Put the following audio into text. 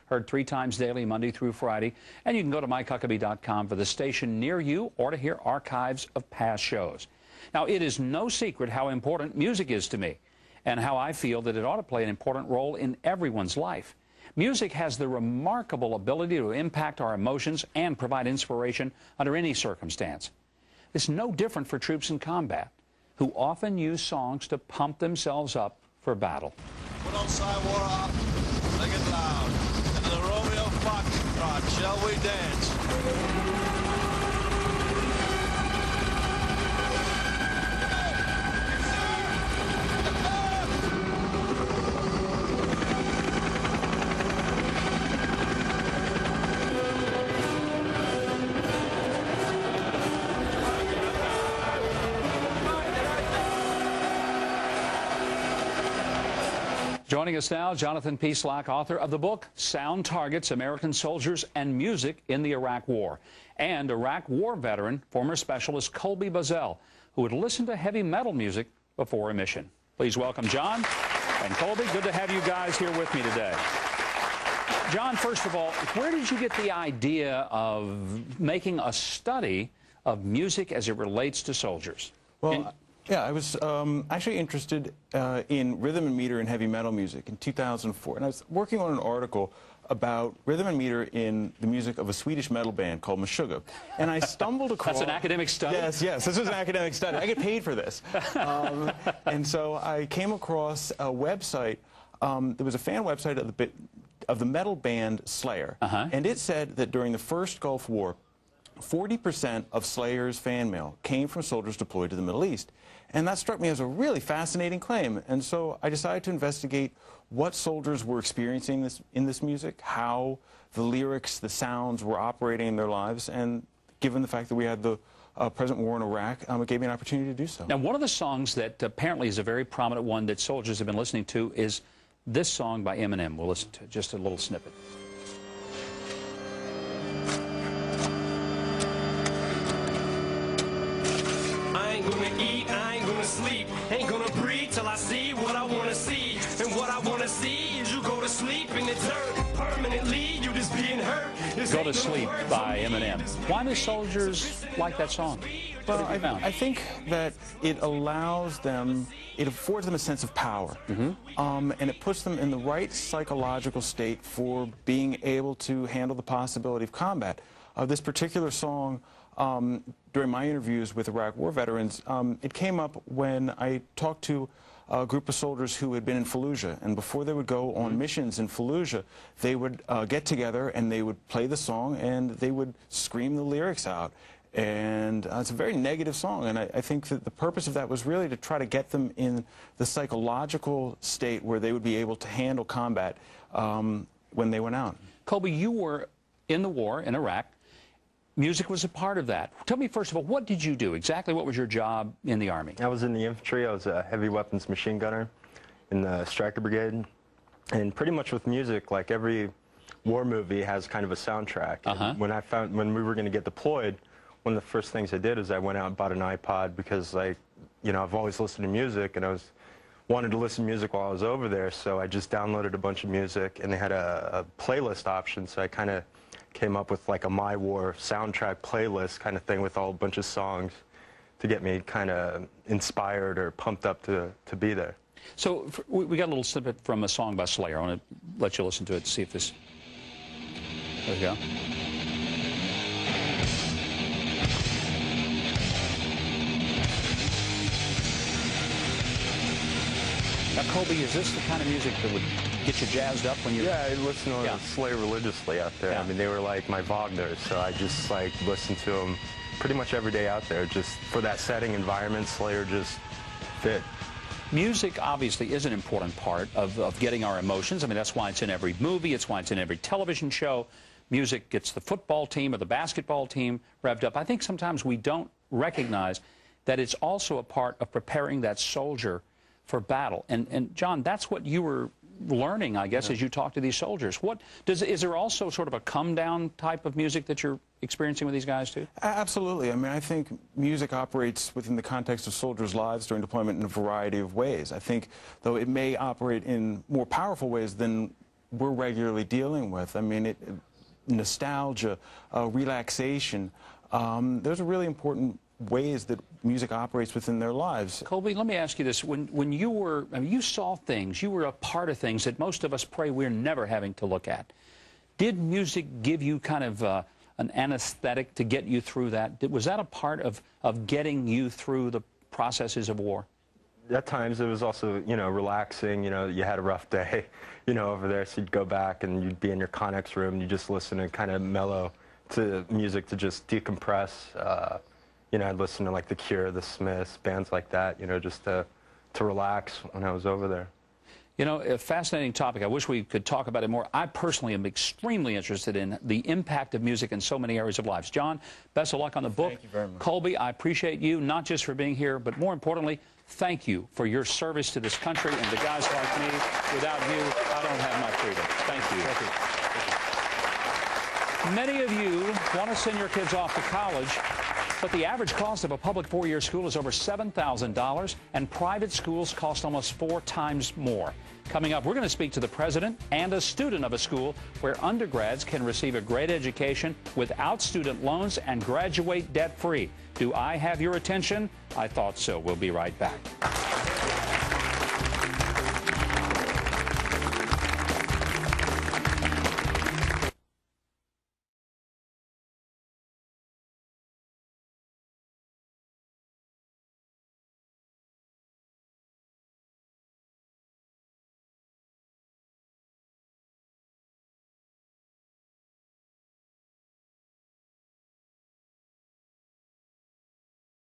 heard 3 times daily, Monday through Friday. And you can go to myhuckabee.com for the station near you or to hear archives of past shows. Now, it is no secret how important music is to me and how I feel that it ought to play an important role in everyone's life. Music has the remarkable ability to impact our emotions and provide inspiration under any circumstance. It's no different for troops in combat, who often use songs to pump themselves up for battle. Put on side war up, sing it loud, and to the Romeo Foxtrot, shall we dance? Joining us now, Jon Pieslak, author of the book Sound Targets, American Soldiers and Music in the Iraq War, and Iraq War veteran, former specialist Colby Buzzell, who would listen to heavy metal music before a mission. Please welcome Jon and Colby. Good to have you guys here with me today. Jon, first of all, where did you get the idea of making a study of music as it relates to soldiers? Well, yeah, I was actually interested in rhythm and meter in heavy metal music in 2004. And I was working on an article about rhythm and meter in the music of a Swedish metal band called Meshuggah. And I stumbled across... That's an academic study? Yes, this was an academic study. I get paid for this. And so I came across a website. There was a fan website of the metal band Slayer. And it said that during the first Gulf War, 40% of Slayer's fan mail came from soldiers deployed to the Middle East. And that struck me as a really fascinating claim. And so I decided to investigate what soldiers were experiencing in this music, how the lyrics, the sounds were operating in their lives. And given the fact that we had the present war in Iraq, it gave me an opportunity to do so. Now, one of the songs that apparently is a very prominent one that soldiers have been listening to is this song by Eminem. We'll listen to just a little snippet. Sleep, ain't gonna breathe till I see what I wanna see. And what I wanna see is you go to sleep in the dirt permanently. You just being hurt. Go to Sleep by Eminem. Why do soldiers like that song? Well, I think that it allows them, it affords them a sense of power. And it puts them in the right psychological state for being able to handle the possibility of combat. This particular song, during my interviews with Iraq War veterans, it came up when I talked to a group of soldiers who had been in Fallujah. And before they would go on missions in Fallujah, they would get together and they would play the song and they would scream the lyrics out. And it's a very negative song. And I think that the purpose of that was really to try to get them in the psychological state where they would be able to handle combat when they went out. Colby, you were in the war in Iraq. Music was a part of that. Tell me, first of all, what did you do? Exactly what was your job in the Army? I was in the infantry. I was a heavy weapons machine gunner in the Stryker Brigade. And pretty much with music, like every war movie has kind of a soundtrack. And when we were going to get deployed, one of the first things I did is I went out and bought an iPod because I've always listened to music and I wanted to listen to music while I was over there. So I just downloaded a bunch of music and they had a playlist option. So I kind of came up with like a My War soundtrack playlist kind of thing with a bunch of songs to get me kind of inspired or pumped up to be there. So we got a little snippet from a song by Slayer. I want to let you listen to it to see if this... There we go. Now, Colby, is this the kind of music that would get you jazzed up when you... Yeah, I listen to Slayer religiously out there. I mean, they were like my Wagners, so I just like listened to them pretty much every day out there. Just for that setting, environment, Slayer just fit. Music obviously is an important part of getting our emotions. I mean, that's why it's in every movie. It's why it's in every television show. Music gets the football team or the basketball team revved up. I think sometimes we don't recognize that it's also a part of preparing that soldier for battle. And Jon, that's what you were learning, I guess, as you talk to these soldiers. Is there also sort of a come-down type of music that you're experiencing with these guys, too? Absolutely. I mean, I think music operates within the context of soldiers' lives during deployment in a variety of ways. I think, though it may operate in more powerful ways than we're regularly dealing with. I mean, nostalgia, relaxation, those are really important ways that music operates within their lives. Colby, let me ask you this. When you were, I mean, you saw things, you were a part of things that most of us pray we're never having to look at. Did music give you kind of an anesthetic to get you through that? Was that a part of getting you through the processes of war? At times it was also, you know, relaxing. You know, you had a rough day, you know, over there, so you'd go back and you'd be in your Connex room and you just listen and kind of mellow to music to just decompress. You know, I'd listen to like The Cure, The Smiths, bands like that, you know, just to relax when I was over there. You know, a fascinating topic. I wish we could talk about it more. I personally am extremely interested in the impact of music in so many areas of lives. Jon, best of luck on the book. Thank you very much. Colby, I appreciate you, not just for being here, but more importantly, thank you for your service to this country and to guys like me. Without you, I don't have my freedom. Thank you. Thank you. Many of you want to send your kids off to college, but the average cost of a public four-year school is over $7,000, and private schools cost almost 4 times more. Coming up, we're going to speak to the president and a student of a school where undergrads can receive a great education without student loans and graduate debt-free. Do I have your attention? I thought so. We'll be right back.